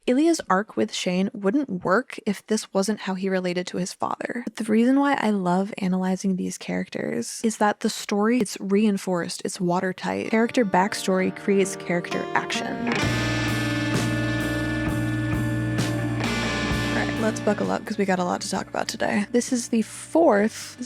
Ilia's arc with Shane wouldn't work if this wasn't how he related to his father. But the reason why I love analyzing these characters is that the story, it's reinforced, it's watertight. Character backstory creates character action. Let's buckle up because we got a lot to talk about today. This is the fourth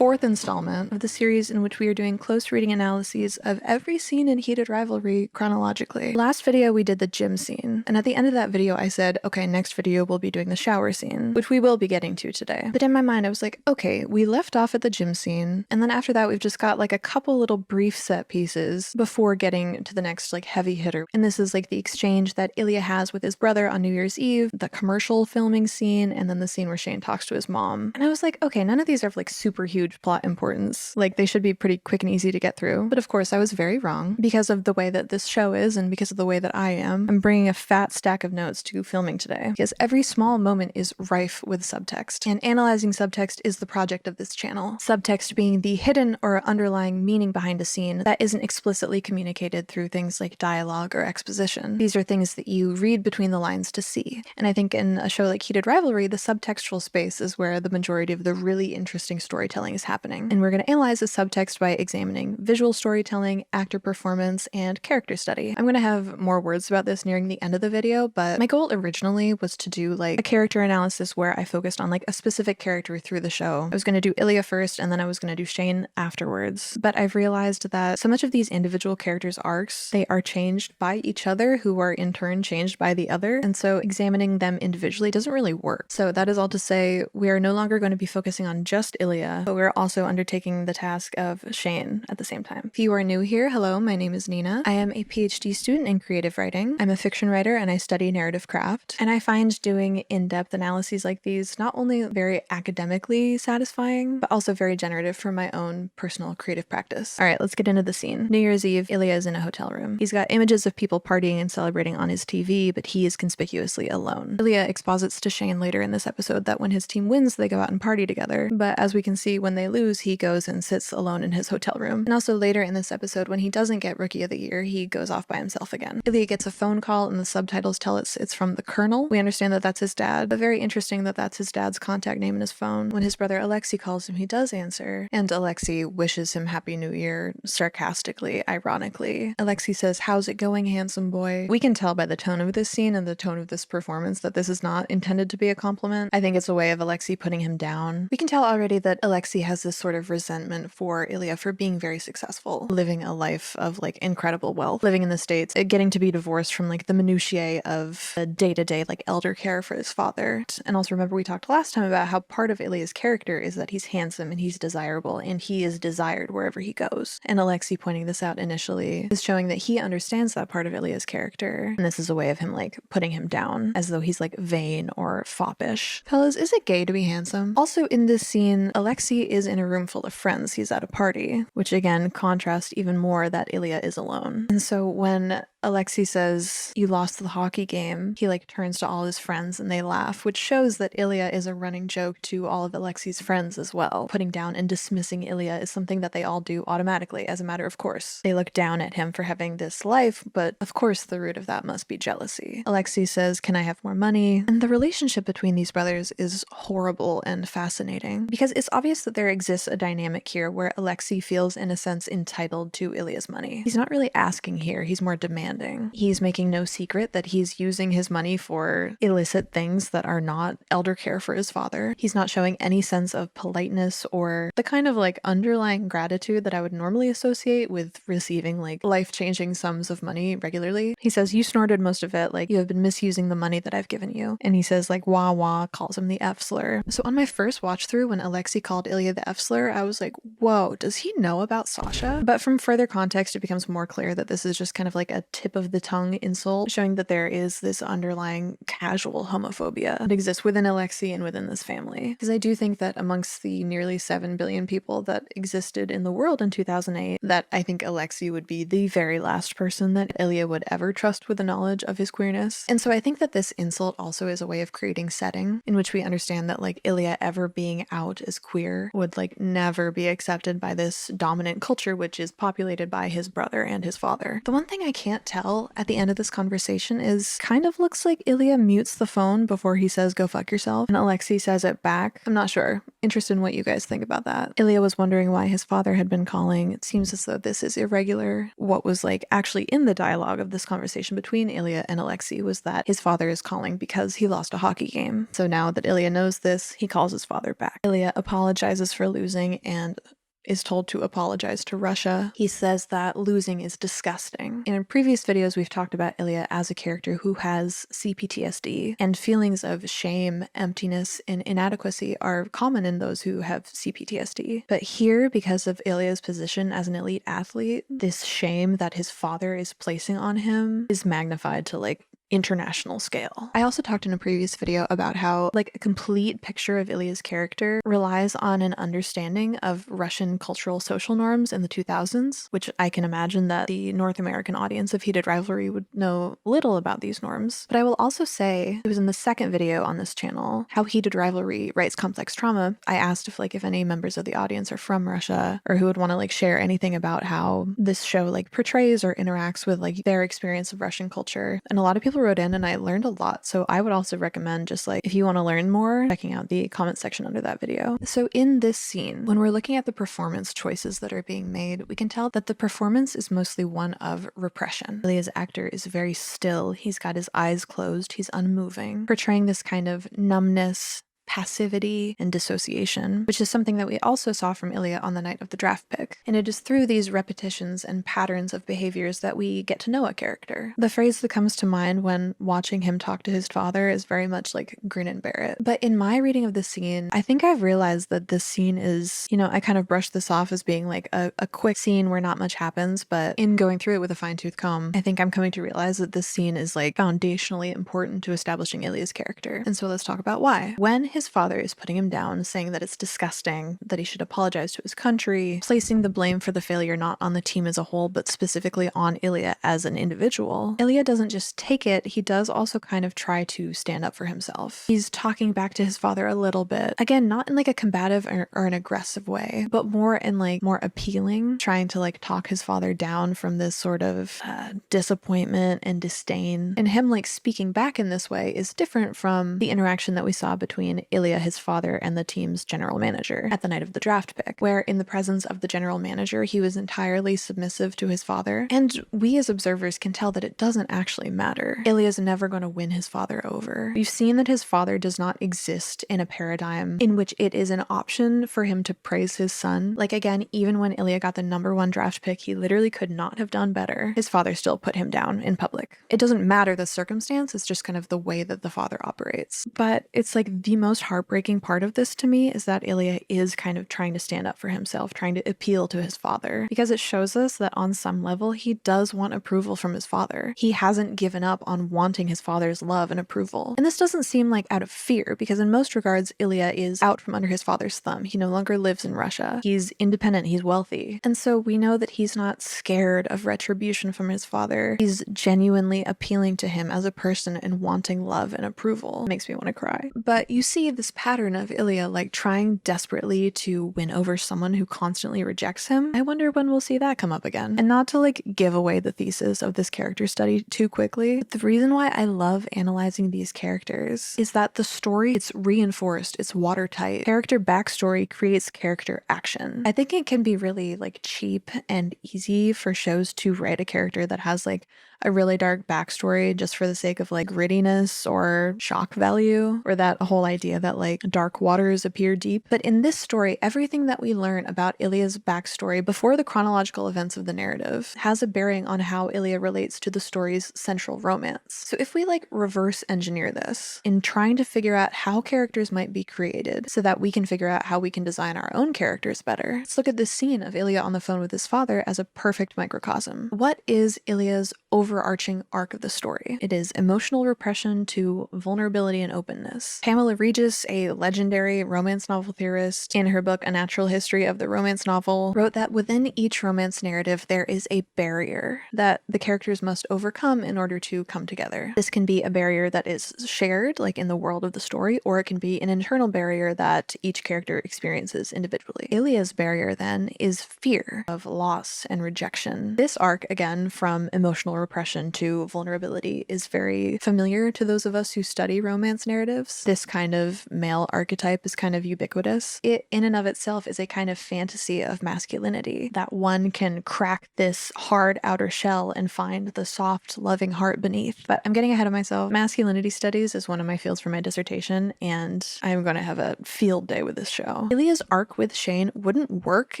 installment of the series in which we are doing close reading analyses of every scene in Heated Rivalry chronologically. Last video we did the gym scene, and at the end of that video I said, okay, next video we'll be doing the shower scene, which we will be getting to today. But in my mind I was like, okay, we left off at the gym scene, and then after that we've just got like a couple little brief set pieces before getting to the next like heavy hitter. And this is like the exchange that Ilia has with his brother on New Year's Eve, the commercial filming scene, and then the scene where Shane talks to his mom. And I was like, okay, none of these are like super huge plot importance. Like they should be pretty quick and easy to get through. But of course I was very wrong because of the way that this show is and because of the way that I am. I'm bringing a fat stack of notes to filming today because every small moment is rife with subtext. And analyzing subtext is the project of this channel. Subtext being the hidden or underlying meaning behind a scene that isn't explicitly communicated through things like dialogue or exposition. These are things that you read between the lines to see. And I think in a show like Heated Rivalry, the subtextual space is where the majority of the really interesting storytelling is happening. And we're going to analyze the subtext by examining visual storytelling, actor performance, and character study. I'm going to have more words about this nearing the end of the video, but my goal originally was to do like a character analysis where I focused on like a specific character through the show. I was going to do Ilia first, and then I was going to do Shane afterwards. But I've realized that so much of these individual characters' arcs, they are changed by each other, who are in turn changed by the other. And so examining them individually doesn't really work. So that is all to say, we are no longer going to be focusing on just Ilia, but we're also undertaking the task of Shane at the same time. If you are new here, hello, my name is Nina. I am a PhD student in creative writing. I'm a fiction writer and I study narrative craft. And I find doing in-depth analyses like these not only very academically satisfying, but also very generative for my own personal creative practice. All right, let's get into the scene. New Year's Eve, Ilia is in a hotel room. He's got images of people partying and celebrating on his TV, but he is conspicuously alone. Ilia exposits to Shane later in this episode that when his team wins, they go out and party together. But as we can see, when they lose, he goes and sits alone in his hotel room. And also later in this episode, when he doesn't get Rookie of the Year, he goes off by himself again. Ilia gets a phone call and the subtitles tell us it's from the Colonel. We understand that that's his dad, but very interesting that that's his dad's contact name in his phone. When his brother Alexi calls him, he does answer. And Alexi wishes him Happy New Year, sarcastically, ironically. Alexi says, "How's it going, handsome boy?" We can tell by the tone of this scene and the tone of this performance that this is not intended to be a compliment. I think it's a way of Alexi putting him down. We can tell already that Alexi has this sort of resentment for Ilia for being very successful, living a life of like incredible wealth, living in the States, getting to be divorced from like the minutiae of the day-to-day like elder care for his father. And also remember we talked last time about how part of Ilia's character is that he's handsome and he's desirable and he is desired wherever he goes. And Alexi pointing this out initially is showing that he understands that part of Ilia's character. And this is a way of him like putting him down as though he's like vain or foppish. Fellas, is it gay to be handsome? Also in this scene, Alexi is in a room full of friends. He's at a party, which again contrasts even more that Ilia is alone. And so when Alexi says, "You lost the hockey game," he like turns to all his friends and they laugh, which shows that Ilia is a running joke to all of Alexi's friends as well. Putting down and dismissing Ilia is something that they all do automatically as a matter of course. They look down at him for having this life, but of course the root of that must be jealousy. Alexi says, "Can I have more money?" And the relationship between these brothers is horrible and fascinating because it's obvious that there exists a dynamic here where Alexi feels in a sense entitled to Ilia's money. He's not really asking here, he's more demanding. He's making no secret that he's using his money for illicit things that are not elder care for his father. He's not showing any sense of politeness or the kind of like underlying gratitude that I would normally associate with receiving like life-changing sums of money regularly. He says, "You snorted most of it, like you have been misusing the money that I've given you." And he says like wah wah, calls him the F slur. So on my first watch through when Alexi called Ilia the F slur, I was like, whoa, does he know about Sasha? But from further context, it becomes more clear that this is just kind of like a tip of the tongue insult, showing that there is this underlying casual homophobia that exists within Alexi and within this family. Because I do think that amongst the nearly 7 billion people that existed in the world in 2008, that I think Alexi would be the very last person that Ilia would ever trust with the knowledge of his queerness. And so I think that this insult also is a way of creating setting in which we understand that like Ilia ever being out as queer would like never be accepted by this dominant culture, which is populated by his brother and his father. The one thing I can't tell at the end of this conversation is kind of looks like Ilia mutes the phone before he says go fuck yourself, and Alexi says it back. I'm not sure. Interested in what you guys think about that. Ilia was wondering why his father had been calling. It seems as though this is irregular. What was like actually in the dialogue of this conversation between Ilia and Alexi was that his father is calling because he lost a hockey game. So now that Ilia knows this, he calls his father back. Ilia apologizes for losing and is told to apologize to Russia. He says that losing is disgusting. And in previous videos, we've talked about Ilia as a character who has CPTSD, and feelings of shame, emptiness, and inadequacy are common in those who have CPTSD. But here, because of Ilia's position as an elite athlete, this shame that his father is placing on him is magnified to like international scale. I also talked in a previous video about how like a complete picture of Ilia's character relies on an understanding of Russian cultural social norms in the 2000s, which I can imagine that the North American audience of Heated Rivalry would know little about these norms. But I will also say, it was in the second video on this channel, How Heated Rivalry Writes Complex Trauma, I asked if any members of the audience are from Russia or who would want to like share anything about how this show like portrays or interacts with like their experience of Russian culture. And a lot of people wrote in and I learned a lot. So I would also recommend just like if you want to learn more, checking out the comment section under that video. So in this scene, when we're looking at the performance choices that are being made, we can tell that the performance is mostly one of repression. Ilia's actor is very still. He's got his eyes closed. He's unmoving, portraying this kind of numbness, passivity, and dissociation, which is something that we also saw from Ilia on the night of the draft pick. And it is through these repetitions and patterns of behaviors that we get to know a character. The phrase that comes to mind when watching him talk to his father is very much like grin and bear it. But in my reading of this scene, I think I've realized that this scene is, I kind of brushed this off as being like a quick scene where not much happens, but in going through it with a fine-tooth comb, I think I'm coming to realize that this scene is like foundationally important to establishing Ilia's character. And so let's talk about why. When his father is putting him down, saying that it's disgusting, that he should apologize to his country, placing the blame for the failure not on the team as a whole, but specifically on Ilia as an individual, Ilia doesn't just take it, he does also kind of try to stand up for himself. He's talking back to his father a little bit. Again, not in like a combative or an aggressive way, but more in like more appealing, trying to like talk his father down from this sort of disappointment and disdain. And him like speaking back in this way is different from the interaction that we saw between Ilia, his father, and the team's general manager at the night of the draft pick, where in the presence of the general manager, he was entirely submissive to his father. And we as observers can tell that it doesn't actually matter. Ilia's never going to win his father over. We've seen that his father does not exist in a paradigm in which it is an option for him to praise his son. Like again, even when Ilia got the #1 draft pick, he literally could not have done better. His father still put him down in public. It doesn't matter the circumstance, it's just kind of the way that the father operates. But it's like the most heartbreaking part of this to me is that Ilia is kind of trying to stand up for himself, trying to appeal to his father, because it shows us that on some level he does want approval from his father. He hasn't given up on wanting his father's love and approval. And this doesn't seem like out of fear, because in most regards Ilia is out from under his father's thumb. He no longer lives in Russia. He's independent, he's wealthy. And so we know that he's not scared of retribution from his father. He's genuinely appealing to him as a person and wanting love and approval. It makes me want to cry. But you see this pattern of Ilia like trying desperately to win over someone who constantly rejects him. I wonder when we'll see that come up again. And not to like give away the thesis of this character study too quickly, but the reason why I love analyzing these characters is that the story, it's reinforced, it's watertight. Character backstory creates character action. I think it can be really like cheap and easy for shows to write a character that has like a really dark backstory just for the sake of like grittiness or shock value, or that whole idea that like dark waters appear deep. But in this story, everything that we learn about Ilia's backstory before the chronological events of the narrative has a bearing on how Ilia relates to the story's central romance. So if we like reverse engineer this in trying to figure out how characters might be created so that we can figure out how we can design our own characters better, let's look at this scene of Ilia on the phone with his father as a perfect microcosm. What is Ilia's over overarching arc of the story. It is emotional repression to vulnerability and openness. Pamela Regis, a legendary romance novel theorist, in her book A Natural History of the Romance Novel, wrote that within each romance narrative there is a barrier that the characters must overcome in order to come together. This can be a barrier that is shared, like in the world of the story, or it can be an internal barrier that each character experiences individually. Ilia's barrier, then, is fear of loss and rejection. This arc, again, from emotional repression to vulnerability, is very familiar to those of us who study romance narratives. This kind of male archetype is kind of ubiquitous. It, in and of itself, is a kind of fantasy of masculinity, that one can crack this hard outer shell and find the soft, loving heart beneath. But I'm getting ahead of myself. Masculinity studies is one of my fields for my dissertation, and I'm going to have a field day with this show. Ilia's arc with Shane wouldn't work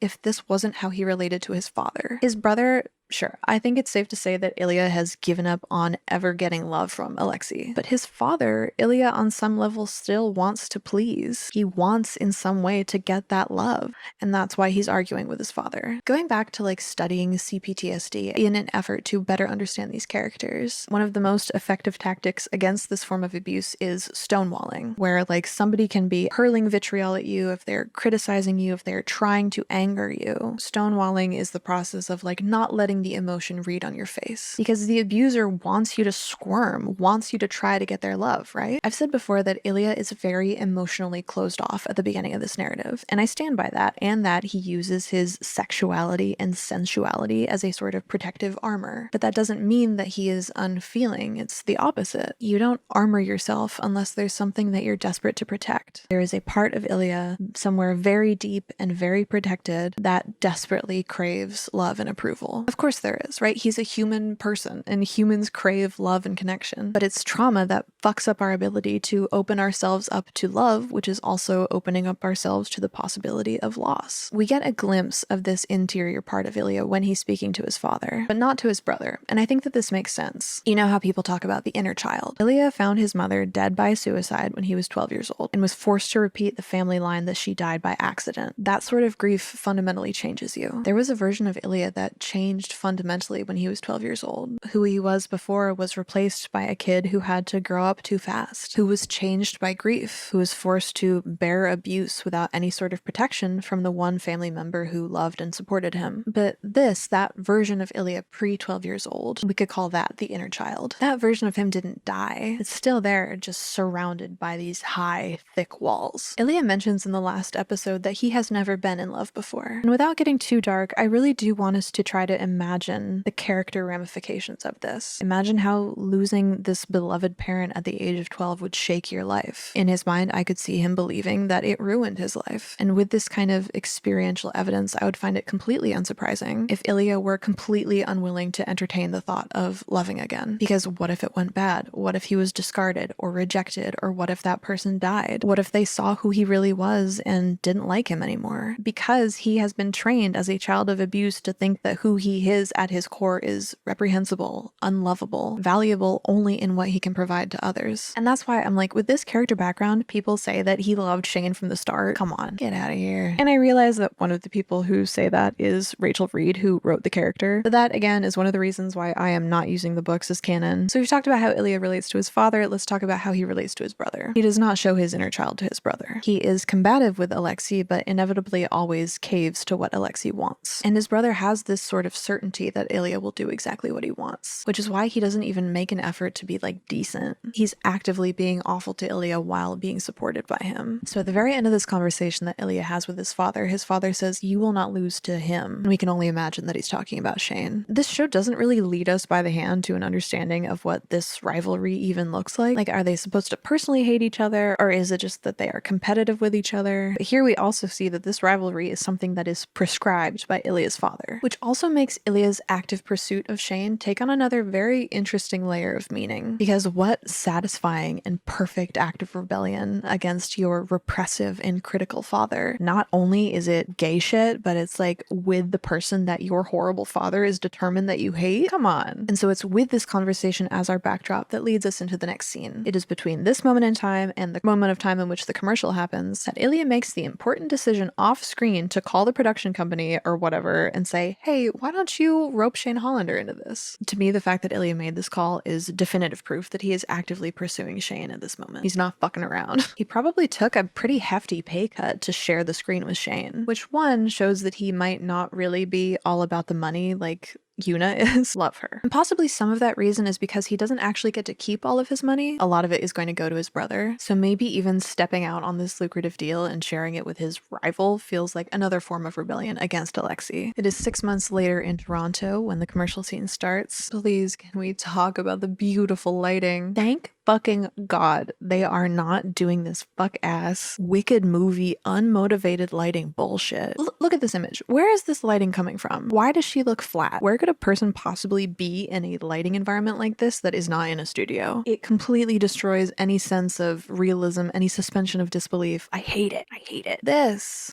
if this wasn't how he related to his father. His brother, sure, I think it's safe to say that Ilia has given up on ever getting love from Alexi. But his father, Ilia, on some level still wants to please. He wants in some way to get that love, and that's why he's arguing with his father. Going back to like studying CPTSD in an effort to better understand these characters, one of the most effective tactics against this form of abuse is stonewalling, where like somebody can be hurling vitriol at you, if they're criticizing you, if they're trying to anger you. Stonewalling is the process of like not letting the emotion read on your face, because the abuser wants you to squirm, wants you to try to get their love, right? I've said before that Ilia is very emotionally closed off at the beginning of this narrative, and I stand by that, and that he uses his sexuality and sensuality as a sort of protective armor. But that doesn't mean that he is unfeeling. It's the opposite. You don't armor yourself unless there's something that you're desperate to protect. There is a part of Ilia somewhere very deep and very protected that desperately craves love and approval. Of course there is, right? He's a human person, and humans crave love and connection. But it's trauma that fucks up our ability to open ourselves up to love, which is also opening up ourselves to the possibility of loss. We get a glimpse of this interior part of Ilia when he's speaking to his father, but not to his brother. And I think that this makes sense. You know how people talk about the inner child. Ilia found his mother dead by suicide when he was 12 years old and was forced to repeat the family line that she died by accident. That sort of grief fundamentally changes you. There was a version of Ilia that changed fundamentally when he was 12 years old. Who he was before was replaced by a kid who had to grow up too fast, who was changed by grief, who was forced to bear abuse without any sort of protection from the one family member who loved and supported him. But that version of Ilia pre-12 years old, we could call that the inner child. That version of him didn't die. It's still there, just surrounded by these high, thick walls. Ilia mentions in the last episode that he has never been in love before. And without getting too dark, I really do want us to try to imagine the character ramifications of this. Imagine how losing this beloved parent at the age of 12 would shake your life. In his mind, I could see him believing that it ruined his life. And with this kind of experiential evidence, I would find it completely unsurprising if Ilia were completely unwilling to entertain the thought of loving again. Because what if it went bad? What if he was discarded or rejected? Or what if that person died? What if they saw who he really was and didn't like him anymore? Because he has been trained as a child of abuse to think that who he is at his core is reprehensible, unlovable, valuable only in what he can provide to others. And that's why I'm like, with this character background, people say that he loved Shane from the start. Come on, get out of here. And I realize that one of the people who say that is Rachel Reed, who wrote the character. But that, again, is one of the reasons why I am not using the books as canon. So we've talked about how Ilia relates to his father. Let's talk about how he relates to his brother. He does not show his inner child to his brother. He is combative with Alexi, but inevitably always caves to what Alexi wants. And his brother has this sort of certainty that Ilia will do exactly what he wants, which is why he doesn't even make an effort to be like decent. He's actively being awful to Ilia while being supported by him. So at the very end of this conversation that Ilia has with his father says, "You will not lose to him." And we can only imagine that he's talking about Shane. This show doesn't really lead us by the hand to an understanding of what this rivalry even looks like. Like, are they supposed to personally hate each other, or is it just that they are competitive with each other? But here we also see that this rivalry is something that is prescribed by Ilia's father, which also makes Ilia's active pursuit of Shane take on another very interesting layer of meaning. Because what satisfying and perfect act of rebellion against your repressive and critical father? Not only is it gay shit, but it's like with the person that your horrible father is determined that you hate? Come on. And so it's with this conversation as our backdrop that leads us into the next scene. It is between this moment in time and the moment of time in which the commercial happens that Ilia makes the important decision off screen to call the production company or whatever and say, "Hey, why don't you rope Shane Hollander into this? To me, the fact that Ilia made this call is definitive proof that he is actively pursuing Shane at this moment. He's not fucking around. He probably took a pretty hefty pay cut to share the screen with Shane, which one shows that he might not really be all about the money like Yuna is. Love her. And possibly some of that reason is because he doesn't actually get to keep all of his money. A lot of it is going to go to his brother. So maybe even stepping out on this lucrative deal and sharing it with his rival feels like another form of rebellion against Alexi. It is 6 months later in Toronto when the commercial scene starts. Please, can we talk about the beautiful lighting? Thank fucking God they are not doing this fuck ass wicked movie unmotivated lighting bullshit. Look at this image. Where is this lighting coming from? Why does she look flat? Where could a person possibly be in a lighting environment like this that is not in a studio? It completely destroys any sense of realism, any suspension of disbelief. I hate it. I hate it.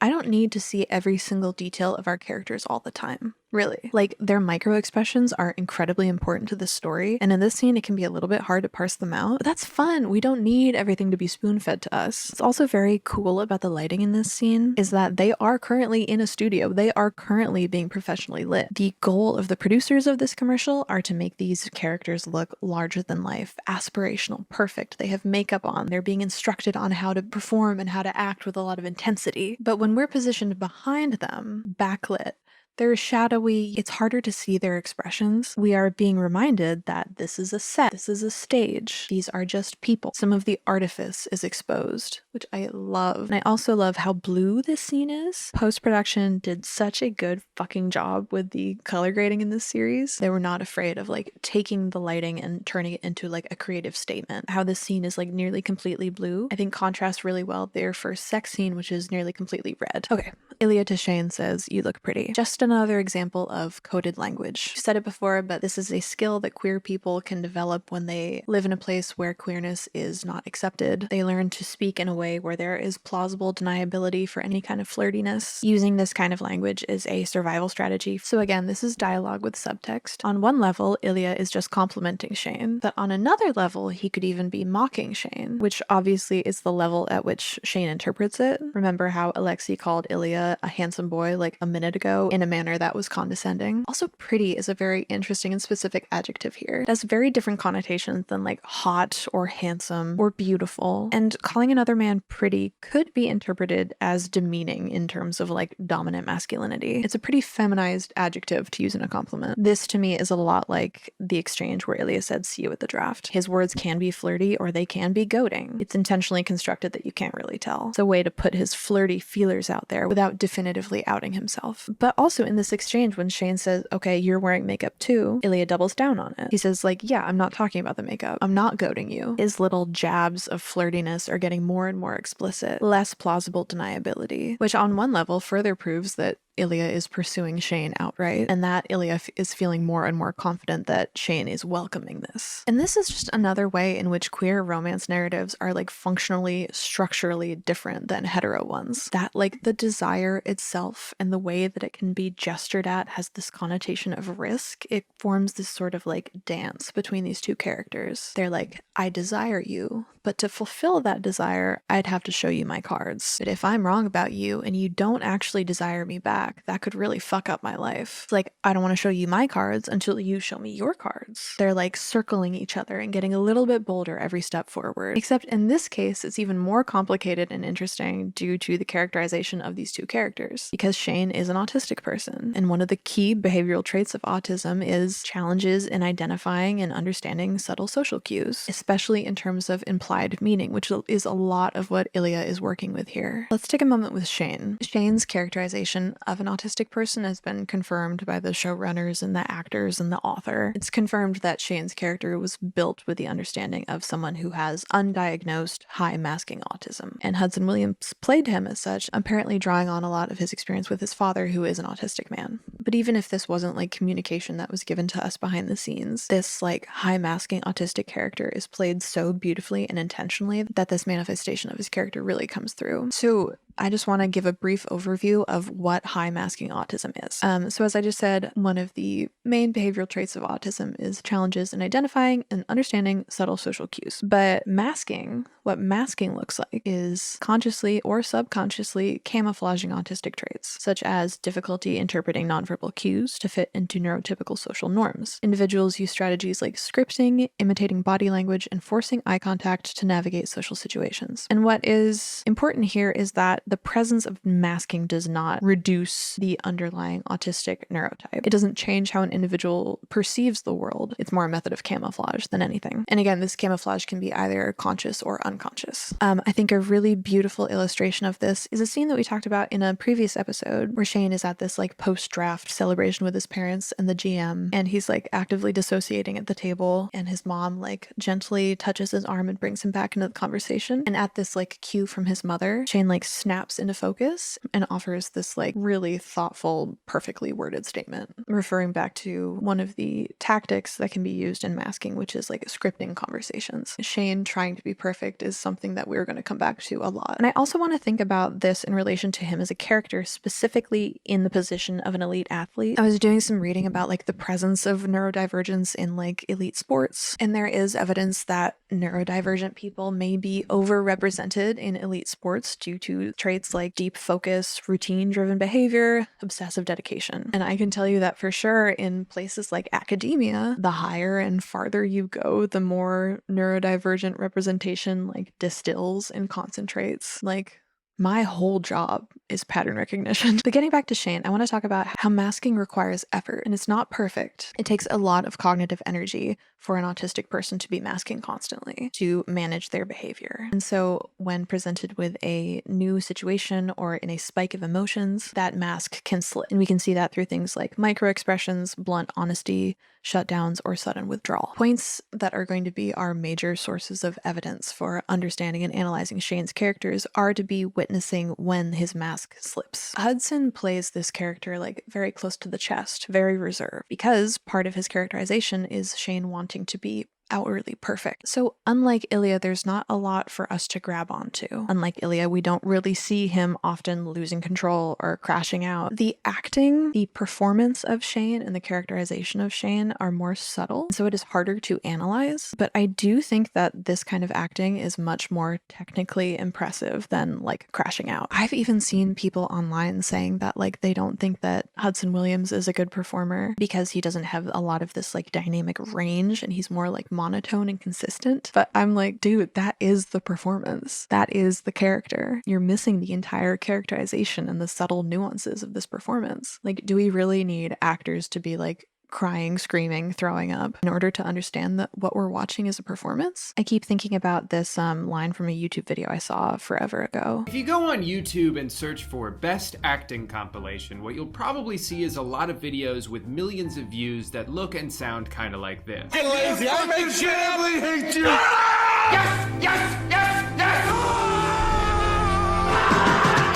I don't need to see every single detail of our characters all the time. Really. Like, their micro expressions are incredibly important to the story, and in this scene it can be a little bit hard to parse them out, but that's fun. We don't need everything to be spoon-fed to us. What's also very cool about the lighting in this scene is that they are currently in a studio. They are currently being professionally lit. The goal of the producers of this commercial are to make these characters look larger than life, aspirational, perfect. They have makeup on. They're being instructed on how to perform and how to act with a lot of intensity. But when we're positioned behind them, backlit, they're shadowy, it's harder to see their expressions. We are being reminded that this is a set, this is a stage, these are just people. Some of the artifice is exposed, which I love. And I also love how blue this scene is. Post-production did such a good fucking job with the color grading in this series. They were not afraid of like taking the lighting and turning it into like a creative statement. How this scene is like nearly completely blue, I think contrasts really well with their first sex scene, which is nearly completely red. Okay, Ilia to Shane says, "You look pretty." Just another example of coded language. I've said it before, but this is a skill that queer people can develop when they live in a place where queerness is not accepted. They learn to speak in a way where there is plausible deniability for any kind of flirtiness. Using this kind of language is a survival strategy. So again, this is dialogue with subtext. On one level, Ilia is just complimenting Shane, but on another level, he could even be mocking Shane, which obviously is the level at which Shane interprets it. Remember how Alexi called Ilia a handsome boy like a minute ago in a manner that was condescending? Also, pretty is a very interesting and specific adjective here. It has very different connotations than like hot or handsome or beautiful, and calling another man pretty could be interpreted as demeaning in terms of like dominant masculinity. It's a pretty feminized adjective to use in a compliment. This to me is a lot like the exchange where Ilia said, "See you at the draft." His words can be flirty or they can be goading. It's intentionally constructed that you can't really tell. It's a way to put his flirty feelers out there without definitively outing himself. But also in this exchange, when Shane says, "Okay, you're wearing makeup too," Ilia doubles down on it. He says like, "Yeah, I'm not talking about the makeup. I'm not goading you." His little jabs of flirtiness are getting more and more explicit, less plausible deniability, which on one level further proves that Ilia is pursuing Shane outright, and that Ilia is feeling more and more confident that Shane is welcoming this. And this is just another way in which queer romance narratives are like functionally, structurally different than hetero ones. That like the desire itself and the way that it can be gestured at has this connotation of risk. It forms this sort of like dance between these two characters. They're like, "I desire you, but to fulfill that desire, I'd have to show you my cards. But if I'm wrong about you and you don't actually desire me back, that could really fuck up my life. It's like, I don't want to show you my cards until you show me your cards." They're like circling each other and getting a little bit bolder every step forward. Except in this case, it's even more complicated and interesting due to the characterization of these two characters. Because Shane is an autistic person, and one of the key behavioral traits of autism is challenges in identifying and understanding subtle social cues, especially in terms of implied meaning, which is a lot of what Ilia is working with here. Let's take a moment with Shane. Shane's characterization of an autistic person has been confirmed by the showrunners and the actors and the author. It's confirmed that Shane's character was built with the understanding of someone who has undiagnosed high masking autism, and Hudson Williams played him as such, apparently drawing on a lot of his experience with his father, who is an autistic man. But even if this wasn't like communication that was given to us behind the scenes, this like high masking autistic character is played so beautifully and intentionally that this manifestation of his character really comes through. So I just want to give a brief overview of what high masking autism is. So as I just said, one of the main behavioral traits of autism is challenges in identifying and understanding subtle social cues. But masking, what masking looks like is consciously or subconsciously camouflaging autistic traits, such as difficulty interpreting nonverbal cues to fit into neurotypical social norms. Individuals use strategies like scripting, imitating body language, and forcing eye contact to navigate social situations. And what is important here is that the presence of masking does not reduce the underlying autistic neurotype. It doesn't change how an individual perceives the world. It's more a method of camouflage than anything. And again, this camouflage can be either conscious or unconscious. I think a really beautiful illustration of this is a scene that we talked about in a previous episode where Shane is at this like post-draft celebration with his parents and the GM, and he's like actively dissociating at the table, and his mom like gently touches his arm and brings him back into the conversation. And at this like cue from his mother, Shane like snaps into focus and offers this like really thoughtful, perfectly worded statement, referring back to one of the tactics that can be used in masking, which is like scripting conversations. Shane trying to be perfect is something that we're going to come back to a lot. And I also want to think about this in relation to him as a character, specifically in the position of an elite athlete. I was doing some reading about like the presence of neurodivergence in like elite sports, and there is evidence that neurodivergent people may be overrepresented in elite sports due to traits like deep focus, routine-driven behavior, obsessive dedication. And I can tell you that for sure in places like academia, the higher and farther you go, the more neurodivergent representation like distills and concentrates. Like, my whole job is pattern recognition. But getting back to Shane, I want to talk about how masking requires effort, and it's not perfect. It takes a lot of cognitive energy for an autistic person to be masking constantly to manage their behavior. And so when presented with a new situation or in a spike of emotions, that mask can slip. And we can see that through things like microexpressions, blunt honesty, shutdowns, or sudden withdrawal. Points that are going to be our major sources of evidence for understanding and analyzing Shane's characters are to be witnessing when his mask slips. Hudson plays this character like very close to the chest, very reserved, because part of his characterization is Shane wanting to be outwardly perfect. So unlike Ilia, there's not a lot for us to grab onto. Unlike Ilia, we don't really see him often losing control or crashing out. The acting, the performance of Shane, and the characterization of Shane are more subtle, so it is harder to analyze. But I do think that this kind of acting is much more technically impressive than like crashing out. I've even seen people online saying that like they don't think that Hudson Williams is a good performer because he doesn't have a lot of this like dynamic range and he's more like monotone and consistent. But I'm like, dude, that is the performance. That is the character. You're missing the entire characterization and the subtle nuances of this performance. Like, do we really need actors to be like crying, screaming, throwing up in order to understand that what we're watching is a performance? I keep thinking about this line from a YouTube video I saw forever ago. If you go on YouTube and search for best acting compilation, what you'll probably see is a lot of videos with millions of views that look and sound kind of like this. Get lazy, I make shit, I hate you! Yes! Yes! Yes! Yes!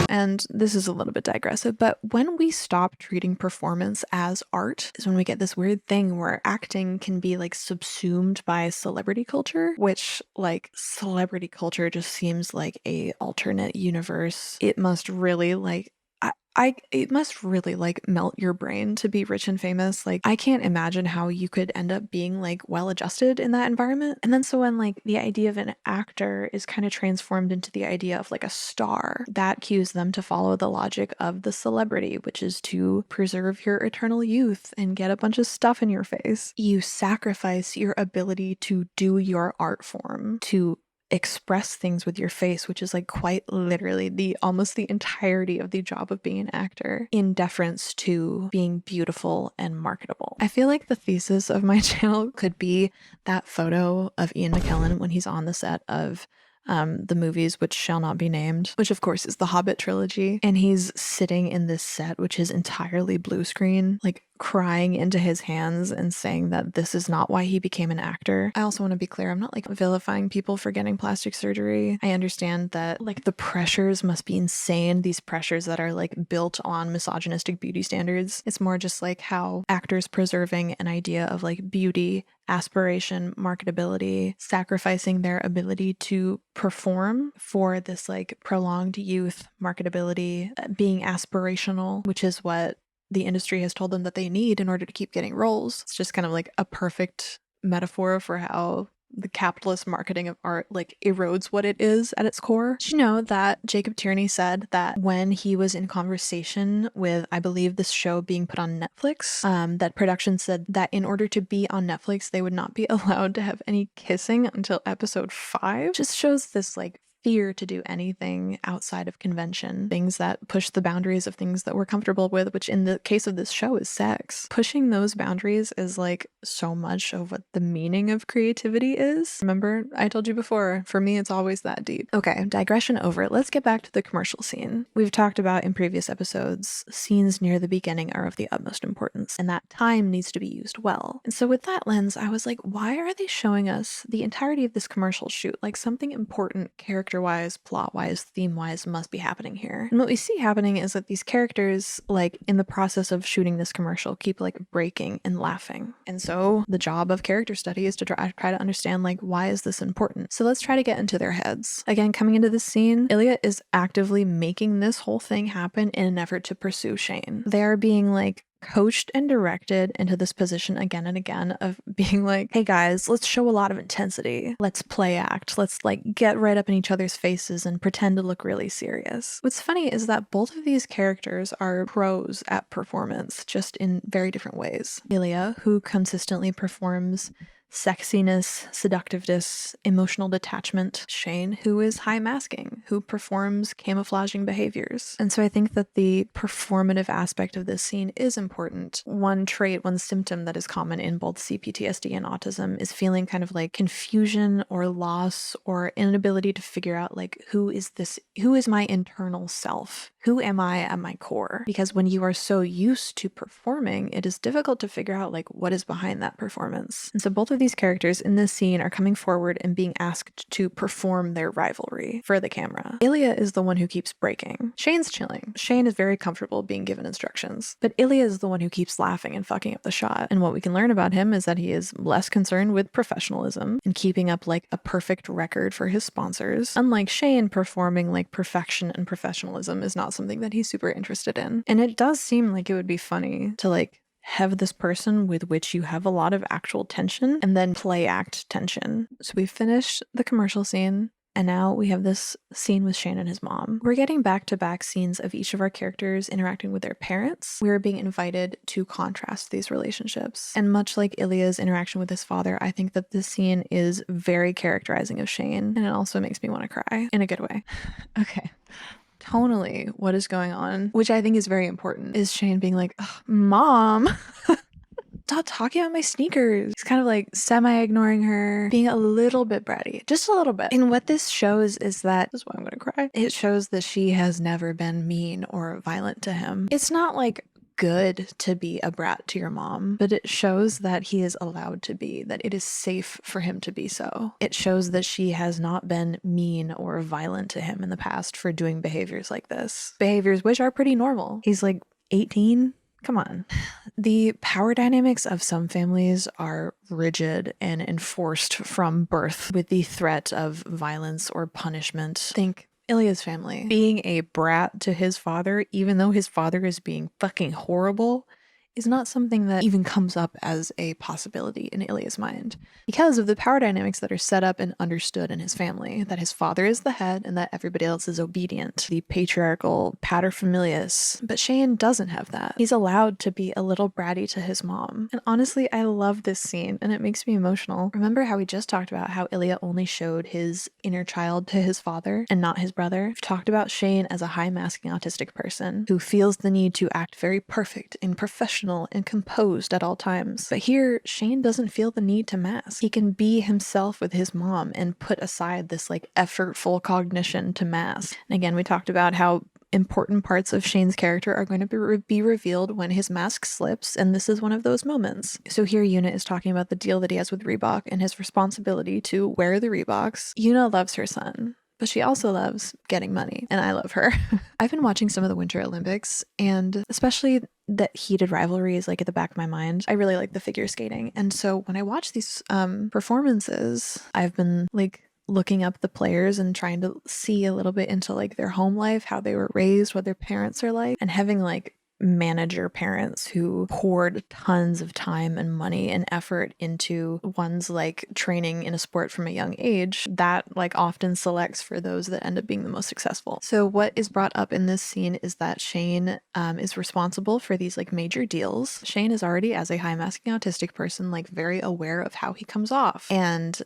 And this is a little bit digressive, but when we stop treating performance as art is when we get this weird thing where acting can be like subsumed by celebrity culture, which like celebrity culture just seems like a alternate universe. It must really like it must really like melt your brain to be rich and famous. Like, I can't imagine how you could end up being like well adjusted in that environment. And then so when like the idea of an actor is kind of transformed into the idea of like a star, that cues them to follow the logic of the celebrity, which is to preserve your eternal youth and get a bunch of stuff in your face. You sacrifice your ability to do your art form, to express things with your face, which is like quite literally the almost the entirety of the job of being an actor, in deference to being beautiful and marketable. I feel like the thesis of my channel could be that photo of Ian McKellen when he's on the set of the movies which shall not be named, which of course is the Hobbit trilogy, and he's sitting in this set which is entirely blue screen, like crying into his hands and saying that this is not why he became an actor. I also want to be clear, I'm not like vilifying people for getting plastic surgery. I understand that like the pressures must be insane, these pressures that are like built on misogynistic beauty standards. It's more just like how actors preserving an idea of like beauty, aspiration, marketability, sacrificing their ability to perform for this like prolonged youth, marketability, being aspirational, which is what the industry has told them that they need in order to keep getting roles. It's just kind of like a perfect metaphor for how the capitalist marketing of art like erodes what it is at its core. Did you know that Jacob Tierney said that when he was in conversation with, I believe, this show being put on Netflix, that production said that in order to be on Netflix, they would not be allowed to have any kissing until episode 5? Just shows this like fear to do anything outside of convention, things that push the boundaries of things that we're comfortable with, which in the case of this show is sex. Pushing those boundaries is like so much of what the meaning of creativity is. Remember, I told you before, for me, it's always that deep. Okay, digression over. Let's get back to the commercial scene. We've talked about in previous episodes, scenes near the beginning are of the utmost importance, and that time needs to be used well. And so with that lens, I was like, why are they showing us the entirety of this commercial shoot? Like something important character-wise, plot-wise, theme-wise must be happening here. And what we see happening is that these characters, like in the process of shooting this commercial, keep like breaking and laughing. And so the job of character study is to try to understand like, why is this important? So let's try to get into their heads. Again, coming into this scene, Ilia is actively making this whole thing happen in an effort to pursue Shane. They are being like coached and directed into this position again and again of being like, hey guys, let's show a lot of intensity. Let's play act. Let's like get right up in each other's faces and pretend to look really serious. What's funny is that both of these characters are pros at performance, just in very different ways. Ilia, who consistently performs sexiness, seductiveness, emotional detachment. Shane, who is high masking, who performs camouflaging behaviors. And so I think that the performative aspect of this scene is important. One trait, one symptom that is common in both CPTSD and autism is feeling kind of like confusion or loss or inability to figure out like, who is my internal self? Who am I at my core? Because when you are so used to performing, it is difficult to figure out like what is behind that performance. And so both of these characters in this scene are coming forward and being asked to perform their rivalry for the camera. Ilia is the one who keeps breaking. Shane's chilling. Shane is very comfortable being given instructions, but Ilia is the one who keeps laughing and fucking up the shot. And what we can learn about him is that he is less concerned with professionalism and keeping up like a perfect record for his sponsors. Unlike Shane, performing like perfection and professionalism is not something that he's super interested in. And it does seem like it would be funny to like have this person with which you have a lot of actual tension and then play act tension. So we finished the commercial scene. And now we have this scene with Shane and his mom. We're getting back-to-back scenes of each of our characters interacting with their parents. We're being invited to contrast these relationships. And much like Ilia's interaction with his father, I think that this scene is very characterizing of Shane. And it also makes me want to cry in a good way. Okay. Tonally, what is going on, which I think is very important, is Shane being like, Mom, stop talking about my sneakers. He's kind of like semi-ignoring her, being a little bit bratty, just a little bit. And what this shows is that, this is why I'm gonna cry, it shows that she has never been mean or violent to him. It's not like good to be a brat to your mom, but it shows that he is allowed to be, that it is safe for him to be so. It shows that she has not been mean or violent to him in the past for doing behaviors like this. Behaviors which are pretty normal. He's like 18. Come on. The power dynamics of some families are rigid and enforced from birth with the threat of violence or punishment. Think Ilia's family. Being a brat to his father, even though his father is being fucking horrible, is not something that even comes up as a possibility in Ilia's mind because of the power dynamics that are set up and understood in his family, that his father is the head and that everybody else is obedient, the patriarchal paterfamilias. But Shane doesn't have that. He's allowed to be a little bratty to his mom. And honestly, I love this scene and it makes me emotional. Remember how we just talked about how Ilia only showed his inner child to his father and not his brother? We've talked about Shane as a high-masking autistic person who feels the need to act very perfect and professional and composed at all times. But here, Shane doesn't feel the need to mask. He can be himself with his mom and put aside this like effortful cognition to mask. And again, we talked about how important parts of Shane's character are going to be revealed when his mask slips, and this is one of those moments. So here Yuna is talking about the deal that he has with Reebok and his responsibility to wear the Reeboks. Yuna loves her son, but she also loves getting money, and I love her. I've been watching some of the Winter Olympics, and especially that Heated Rivalry is like at the back of my mind. I really like the figure skating, and so when I watch these performances, I've been like looking up the players and trying to see a little bit into like their home life, how they were raised, what their parents are like, and having like manager parents who poured tons of time and money and effort into one's like training in a sport from a young age, that like often selects for those that end up being the most successful. So what is brought up in this scene is that Shane is responsible for these like major deals. Shane is already, as a high masking autistic person, like very aware of how he comes off, and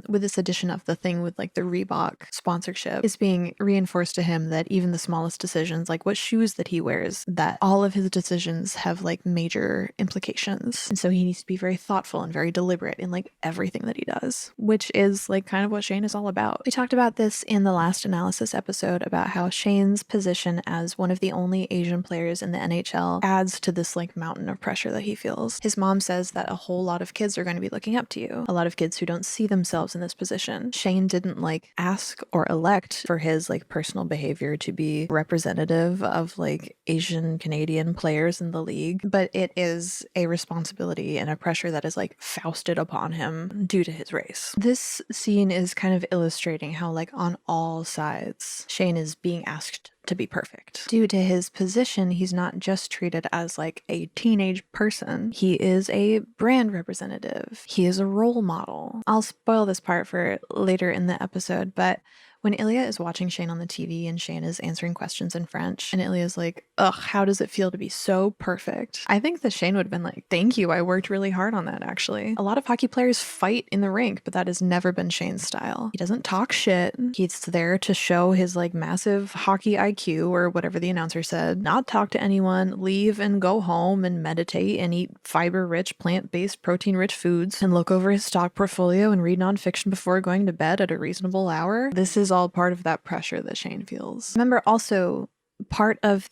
with this addition of the thing with like the Reebok sponsorship, is being reinforced to him that even the smallest decisions, like what shoes that he wears, that all of his decisions have like major implications. And so he needs to be very thoughtful and very deliberate in like everything that he does, which is like kind of what Shane is all about. We talked about this in the last analysis episode about how Shane's position as one of the only Asian players in the NHL adds to this like mountain of pressure that he feels. His mom says that a whole lot of kids are going to be looking up to you, a lot of kids who don't see themselves in this position. Shane didn't like ask or elect for his like personal behavior to be representative of like Asian Canadian players in the league, but it is a responsibility and a pressure that is like foisted upon him due to his race. This scene is kind of illustrating how like on all sides Shane is being asked to be perfect. Due to his position, he's not just treated as like a teenage person. He is a brand representative. He is a role model. I'll spoil this part for later in the episode, but when Ilia is watching Shane on the TV and Shane is answering questions in French, and Ilia's like, ugh, how does it feel to be so perfect? I think that Shane would have been like, thank you, I worked really hard on that, actually. A lot of hockey players fight in the rink, but that has never been Shane's style. He doesn't talk shit. He's there to show his like massive hockey IQ, or whatever the announcer said, not talk to anyone, leave and go home and meditate and eat fiber-rich, plant-based, protein-rich foods, and look over his stock portfolio and read nonfiction before going to bed at a reasonable hour. This is all part of that pressure that Shane feels. Remember also, part of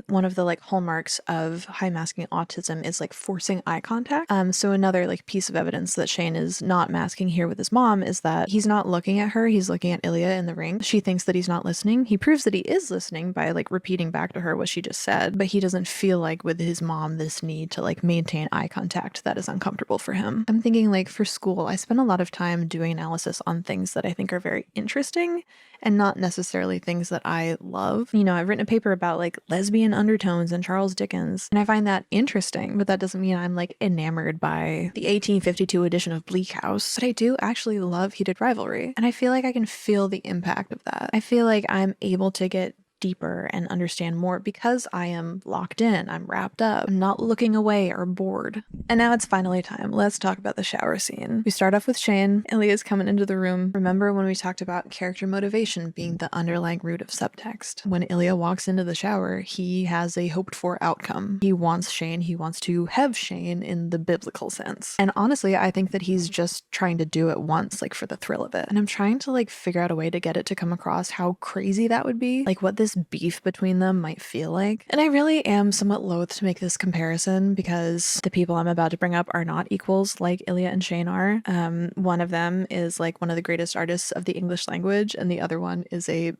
one of the like hallmarks of high masking autism is like forcing eye contact. So another like piece of evidence that Shane is not masking here with his mom is that he's not looking at her, he's looking at Ilia in the ring. She thinks that he's not listening. He proves that he is listening by like repeating back to her what she just said, but he doesn't feel like with his mom this need to like maintain eye contact that is uncomfortable for him. I'm thinking like for school, I spend a lot of time doing analysis on things that I think are very interesting and not necessarily things that I love. You know, I've written a paper about like lesbian undertones in Charles Dickens, and I find that interesting, but that doesn't mean I'm like enamored by the 1852 edition of Bleak House. But I do actually love Heated Rivalry, and I feel like I can feel the impact of that. I feel like I'm able to get deeper and understand more because I am locked in, I'm wrapped up, I'm not looking away or bored. And now it's finally time. Let's talk about the shower scene. We start off with Shane. Ilia's coming into the room. Remember when we talked about character motivation being the underlying root of subtext? When Ilia walks into the shower, he has a hoped for outcome. He wants Shane, he wants to have Shane in the biblical sense. And honestly, I think that he's just trying to do it once, like for the thrill of it. And I'm trying to like figure out a way to get it to come across how crazy that would be, like what this beef between them might feel like. And I really am somewhat loath to make this comparison because the people I'm about to bring up are not equals like Ilia and Shane are. One of them is like one of the greatest artists of the English language, and the other one is a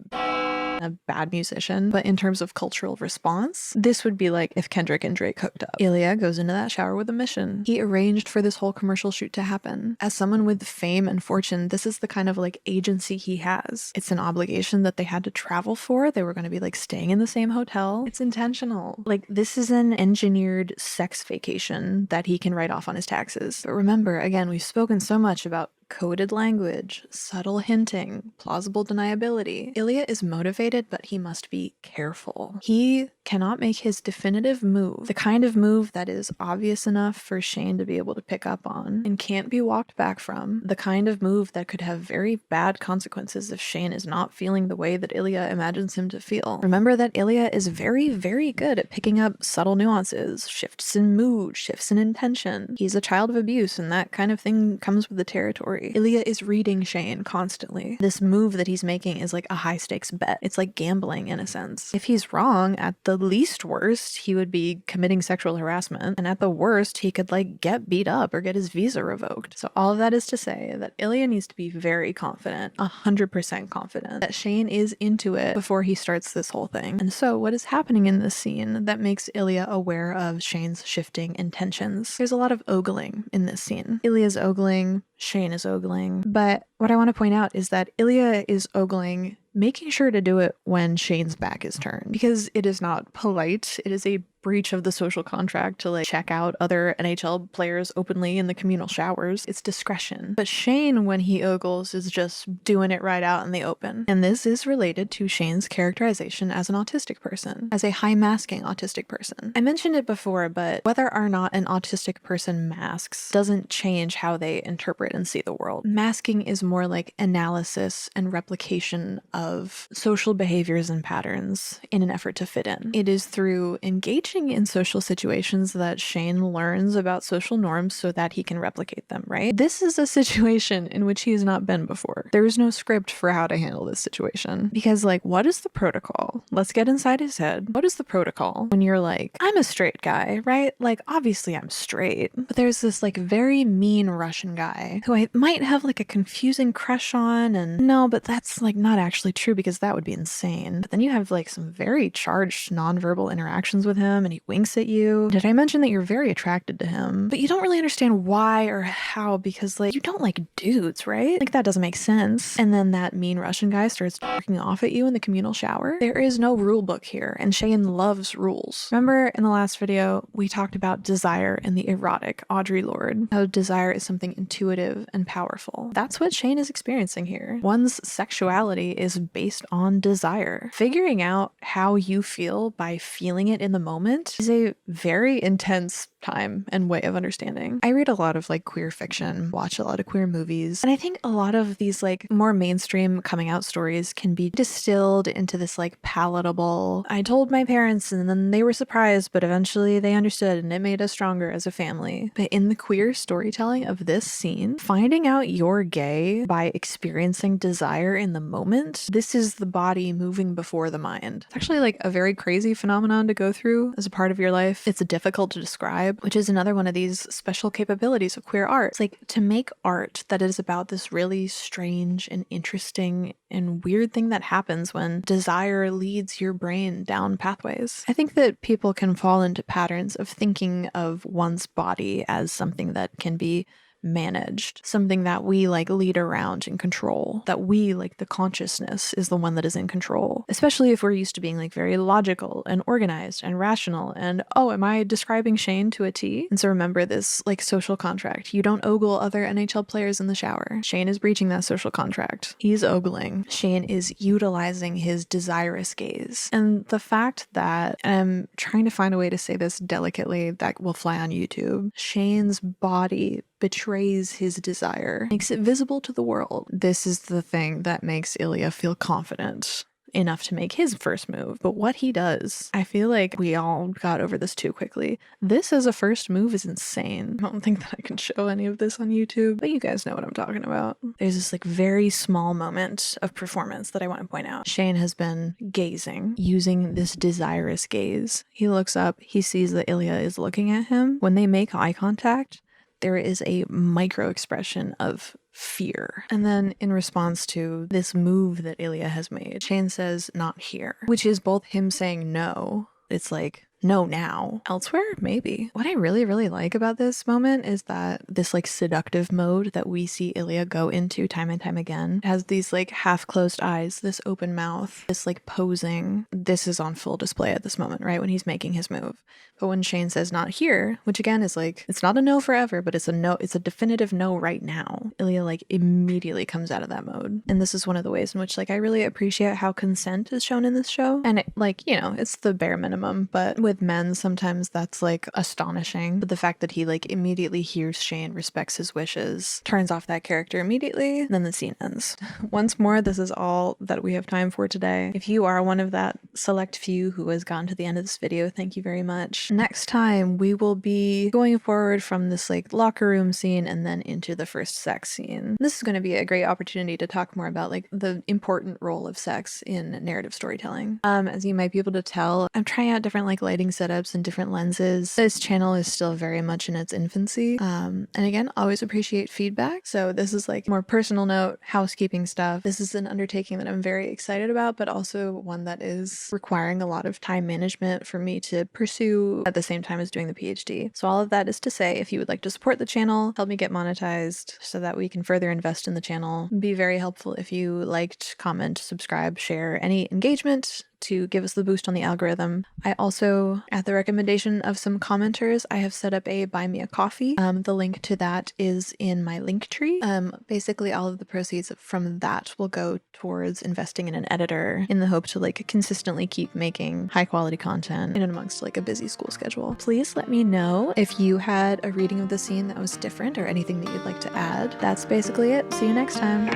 bad musician. But in terms of cultural response, this would be like if Kendrick and Drake hooked up. Ilia goes into that shower with a mission. He arranged for this whole commercial shoot to happen. As someone with fame and fortune, this is the kind of like agency he has. It's an obligation that they had to travel for. They were going to be like staying in the same hotel. It's intentional. Like this is an engineered sex vacation that he can write off on his taxes. But remember, again, we've spoken so much about coded language, subtle hinting, plausible deniability. Ilia is motivated, but he must be careful. He cannot make his definitive move, the kind of move that is obvious enough for Shane to be able to pick up on and can't be walked back from, the kind of move that could have very bad consequences if Shane is not feeling the way that Ilia imagines him to feel. Remember that Ilia is very, very good at picking up subtle nuances, shifts in mood, shifts in intention. He's a child of abuse, and that kind of thing comes with the territory. story. Ilia is reading Shane constantly. This move that he's making is like a high stakes bet. It's like gambling in a sense. If he's wrong, at the least worst, he would be committing sexual harassment, and at the worst, he could like get beat up or get his visa revoked. So all of that is to say that Ilia needs to be very confident, 100% confident, that Shane is into it before he starts this whole thing. And so what is happening in this scene that makes Ilia aware of Shane's shifting intentions? There's a lot of ogling in this scene. Ilia's ogling, Shane is ogling, but what I want to point out is that Ilia is ogling, making sure to do it when Shane's back is turned, because it is not polite. It is a breach of the social contract to like check out other NHL players openly in the communal showers. It's discretion. But Shane, when he ogles, is just doing it right out in the open. And this is related to Shane's characterization as an autistic person, as a high masking autistic person. I mentioned it before, but whether or not an autistic person masks doesn't change how they interpret and see the world. Masking is more like analysis and replication of social behaviors and patterns in an effort to fit in. It is through engaging in social situations that Shane learns about social norms so that he can replicate them, right? This is a situation in which he has not been before. There is no script for how to handle this situation. Because, like, what is the protocol? Let's get inside his head. What is the protocol when you're like, I'm a straight guy, right? Like, obviously I'm straight. But there's this, like, very mean Russian guy who I might have, like, a confusing crush on, and no, but that's, like, not actually true because that would be insane. But then you have, like, some very charged nonverbal interactions with him, and he winks at you. Did I mention that you're very attracted to him? But you don't really understand why or how, because like you don't like dudes, right? Like that doesn't make sense. And then that mean Russian guy starts jerking off at you in the communal shower. There is no rule book here, and Shane loves rules. Remember in the last video, we talked about desire and the erotic Audre Lorde, how desire is something intuitive and powerful. That's what Shane is experiencing here. One's sexuality is based on desire. Figuring out how you feel by feeling it in the moment is a very intense time and way of understanding. I read a lot of like queer fiction, watch a lot of queer movies, and I think a lot of these like more mainstream coming out stories can be distilled into this like palatable, I told my parents and then they were surprised, but eventually they understood and it made us stronger as a family. But in the queer storytelling of this scene, finding out you're gay by experiencing desire in the moment, this is the body moving before the mind. It's actually like a very crazy phenomenon to go through as a part of your life. It's difficult to describe, which is another one of these special capabilities of queer art. It's like to make art that is about this really strange and interesting and weird thing that happens when desire leads your brain down pathways. I think that people can fall into patterns of thinking of one's body as something that can be managed, something that we like lead around and control, that we like the consciousness is the one that is in control, especially if we're used to being like very logical and organized and rational and oh, am I describing Shane to a T? And so remember this like social contract. You don't ogle other NHL players in the shower. Shane is breaching that social contract. He's ogling. Shane is utilizing his desirous gaze. And the fact that I'm trying to find a way to say this delicately that will fly on YouTube, Shane's body betrays his desire, makes it visible to the world. This is the thing that makes Ilia feel confident enough to make his first move. But what he does, I feel like we all got over this too quickly. This as a first move is insane. I don't think that I can show any of this on YouTube, but you guys know what I'm talking about. There's this like very small moment of performance that I want to point out. Shane has been gazing, using this desirous gaze. He looks up, he sees that Ilia is looking at him. When they make eye contact, there is a micro expression of fear. And then in response to this move that Ilia has made, Shane says, not here, which is both him saying no. It's like, no now. Elsewhere, maybe. What I really, really like about this moment is that this like seductive mode that we see Ilia go into time and time again has these like half closed eyes, this open mouth, this like posing. This is on full display at this moment, right? When he's making his move. But when Shane says not here, which again is like, it's not a no forever, but it's a no, it's a definitive no right now. Ilia like immediately comes out of that mode. And this is one of the ways in which like I really appreciate how consent is shown in this show. And it, like, you know, it's the bare minimum, but with with men, sometimes that's like astonishing. But the fact that he like immediately hears Shane, respects his wishes, turns off that character immediately, and then the scene ends. Once more, this is all that we have time for today. If you are one of that select few who has gotten to the end of this video, thank you very much. Next time, we will be going forward from this like locker room scene and then into the first sex scene. This is going to be a great opportunity to talk more about like the important role of sex in narrative storytelling. As you might be able to tell, I'm trying out different like lighting setups and different lenses. This channel is still very much in its infancy. And again, always appreciate feedback. So this is like more personal note, housekeeping stuff. This is an undertaking that I'm very excited about, but also one that is requiring a lot of time management for me to pursue at the same time as doing the PhD. So all of that is to say, if you would like to support the channel, help me get monetized so that we can further invest in the channel, be very helpful if you liked, comment, subscribe, share, any engagement to give us the boost on the algorithm. I also, at the recommendation of some commenters, I have set up a Buy Me a Coffee. The link to that is in my link tree. Basically all of the proceeds from that will go towards investing in an editor in the hope to like consistently keep making high quality content in and amongst like a busy school schedule. Please let me know if you had a reading of the scene that was different or anything that you'd like to add. That's basically it. See you next time.